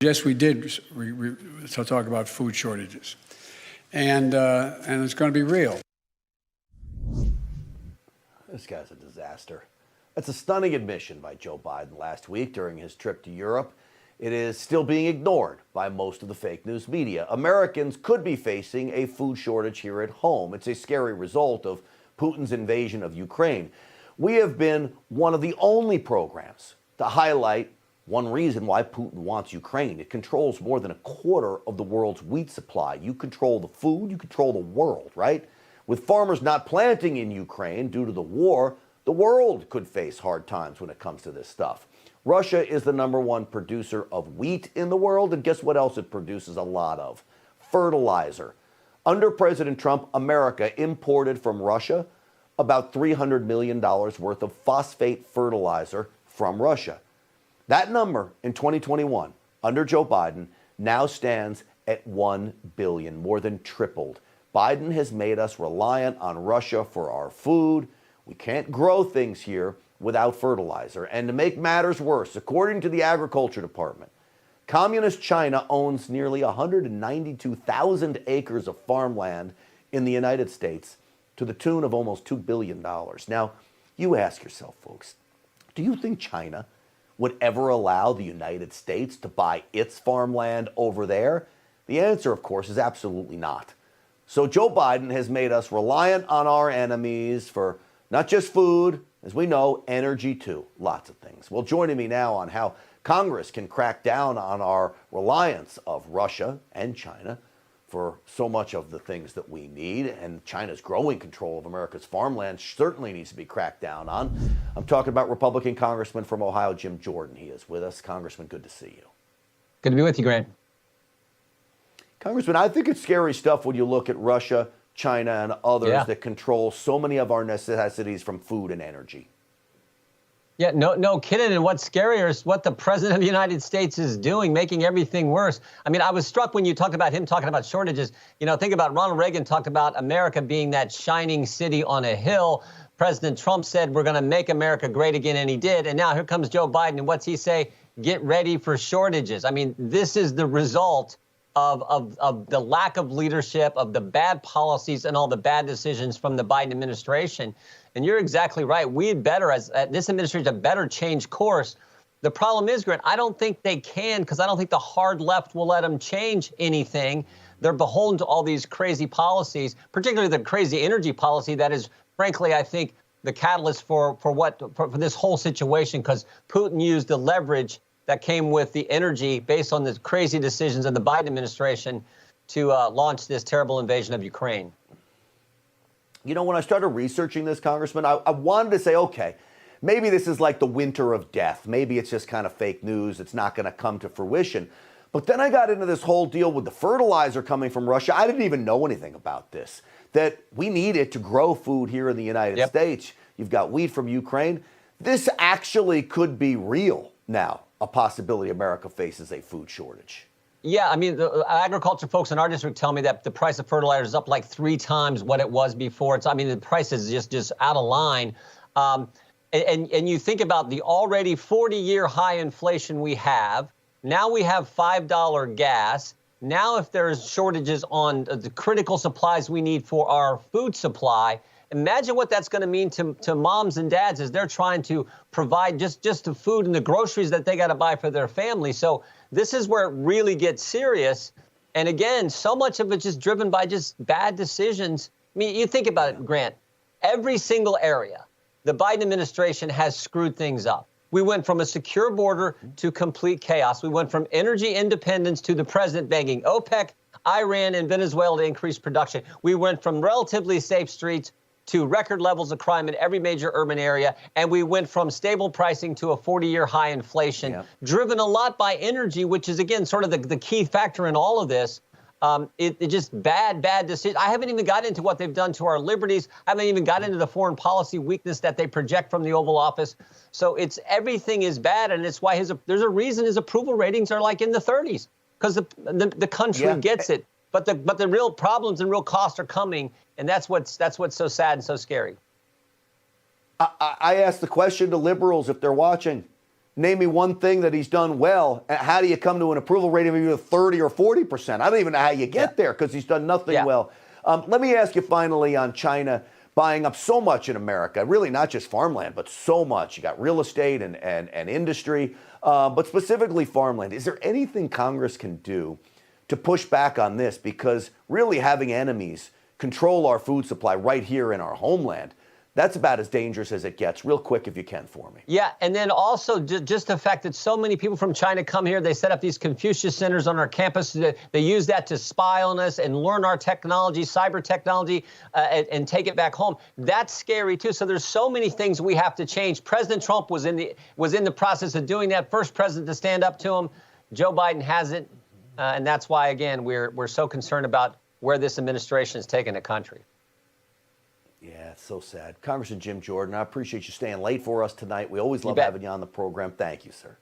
Yes, we did talk about food shortages, and it's going to be real. This guy's a disaster. That's a stunning admission by Joe Biden last week during his trip to Europe. It is still being ignored by most of the fake news media. Americans could be facing a food shortage here at home. It's a scary result of Putin's invasion of Ukraine. We have been one of the only programs to highlight one reason why Putin wants Ukraine. It controls more than a quarter of the world's wheat supply. You control the food, you control the world, right? With farmers not planting in Ukraine due to the war, the world could face hard times when it comes to this stuff. Russia is the #1 producer of wheat in the world, and guess what else it produces a lot of? Fertilizer. Under President Trump, America imported from Russia about $300 million worth of phosphate fertilizer from Russia. That number in 2021, under Joe Biden, now stands at $1 billion, more than tripled. Biden has made us reliant on Russia for our food. We can't grow things here without fertilizer. And to make matters worse, according to the Agriculture Department, Communist China owns nearly 192,000 acres of farmland in the United States to the tune of almost $2 billion. Now, you ask yourself, folks, do you think China would ever allow the United States to buy its farmland over there? The answer, of course, is absolutely not. So Joe Biden has made us reliant on our enemies for not just food, as we know, energy too, lots of things. Well, joining me now on how Congress can crack down on our reliance of Russia and China for so much of the things that we need, and China's growing control of America's farmland certainly needs to be cracked down on. I'm talking about Republican Congressman from Ohio, Jim Jordan. He is with us. Congressman, good to see you. Good to be with you, Grant. Congressman, I think it's scary stuff when you look at Russia, China, and others that control so many of our necessities from food and energy. Yeah, no kidding. And what's scarier is what the president of the United States is doing, making everything worse. I mean, I was struck when you talked about him talking about shortages. You know, think about Ronald Reagan talked about America being that shining city on a hill. President Trump said, we're going to make America great again, and he did. And now here comes Joe Biden, and what's he say? Get ready for shortages. I mean, this is the result of the lack of leadership, of the bad policies and all the bad decisions from the Biden administration. And you're exactly right. We had better, this administration, had better change course. The problem is, Grant, I don't think they can, because I don't think the hard left will let them change anything. They're beholden to all these crazy policies, particularly the crazy energy policy that is, frankly, I think, the catalyst for this whole situation, because Putin used the leverage that came with the energy based on the crazy decisions of the Biden administration to launch this terrible invasion of Ukraine. You know, when I started researching this, Congressman, I wanted to say, okay, maybe this is like the winter of death. Maybe it's just kind of fake news. It's not going to come to fruition. But then I got into this whole deal with the fertilizer coming from Russia. I didn't even know anything about this, that we need it to grow food here in the United States. You've got wheat from Ukraine. This actually could be real now, a possibility America faces a food shortage. Yeah, I mean, the agriculture folks in our district tell me that the price of fertilizer is up like 3 times what it was before. I mean, the price is just out of line. And you think about the already 40-year high inflation we have. Now we have $5 gas. Now if there's shortages on the critical supplies we need for our food supply, imagine what that's going to mean to moms and dads as they're trying to provide just the food and the groceries that they got to buy for their family. So this is where it really gets serious. And again, so much of it's just driven by just bad decisions. I mean, you think about it, Grant, every single area, the Biden administration has screwed things up. We went from a secure border to complete chaos. We went from energy independence to the president begging OPEC, Iran, and Venezuela to increase production. We went from relatively safe streets to record levels of crime in every major urban area. And we went from stable pricing to a 40-year high inflation, driven a lot by energy, which is, again, sort of the key factor in all of this. It just bad decision. I haven't even got into what they've done to our liberties. I haven't even got into the foreign policy weakness that they project from the Oval Office. So everything is bad, and it's why there's a reason his approval ratings are like in the 30s, because the country gets it. But the real problems and real costs are coming, and that's what's so sad and so scary. I asked the question to liberals if they're watching. Name me one thing that he's done well. How do you come to an approval rating of either 30 or 40%? I don't even know how you get there because he's done nothing well. Let me ask you finally on China buying up so much in America, really not just farmland, but so much. You got real estate and industry, but specifically farmland. Is there anything Congress can do to push back on this? Because really having enemies control our food supply right here in our homeland, that's about as dangerous as it gets. Real quick, if you can, for me. Yeah, and then also just the fact that so many people from China come here, they set up these Confucius centers on our campus. They use that to spy on us and learn our technology, cyber technology, and take it back home. That's scary too. So there's so many things we have to change. President Trump was in the process of doing that. First president to stand up to him. Joe Biden hasn't, and that's why again we're so concerned about where this administration is taking the country. Yeah, it's so sad. Congressman Jim Jordan, I appreciate you staying late for us tonight. We always love having you on the program. Thank you, sir.